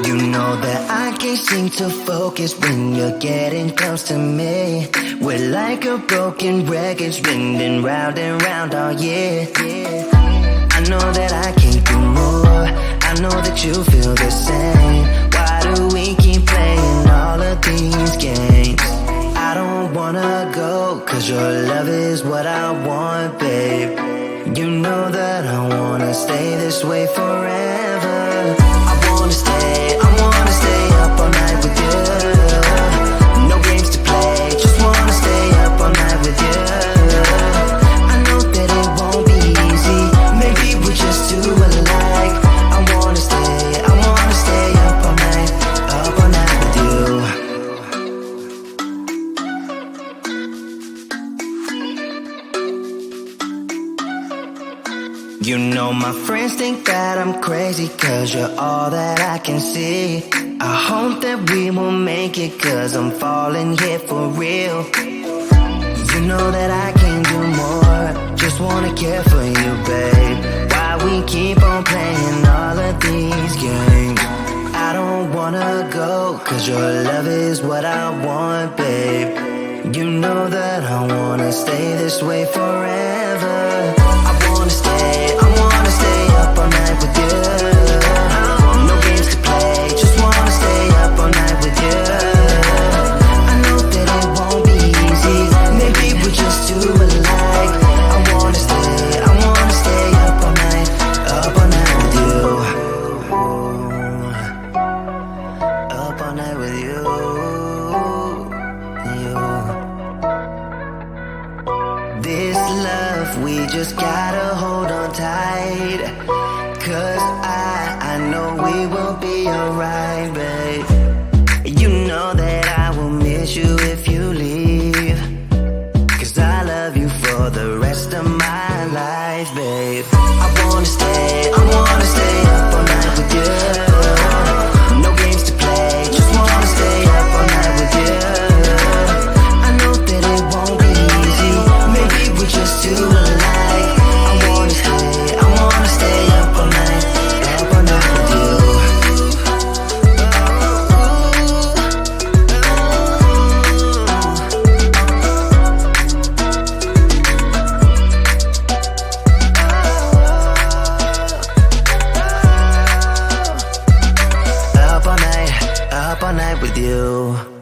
You know that I can't seem to focus when you're getting close to me. We're like a broken record spinning round and round all year. I know that I can't do more. I know that you feel the same. Why do we keep playing all of these games? I don't wanna go, cause your love is what I want, babe. You know that I wanna stay this way forever. I wanna stay up all night with you. No games to play, just wanna stay up all night with you. I know that it won't be easy, maybe we're just too alike. I wanna stay up all night with you. You know my friends think that I'm crazy, cause you're all that I can see. I hope that we will make it, cause I'm falling here for real. You know that I can't do more, just wanna care for you, babe. Why we keep on playing all of these games? I don't wanna go, cause your love is what I want, babe. You know that I wanna stay this way forever. I wanna stay up all night with you. No games to play, just wanna stay up all night with you. I know that it won't be easy, maybe we're just too alike. I wanna stay up all night with you. Up all night with you. This love, we just gotta hold on tight. Cause I know we will be alright, babe. You know that I will miss you if you leave. Cause I love you for the rest of my life, babe. I wanna stay up all night with you. No games to play, just wanna stay up all night with you. I know that it won't be easy, maybe we're just too alike. I wanna stay up all night with you. Up all night with you.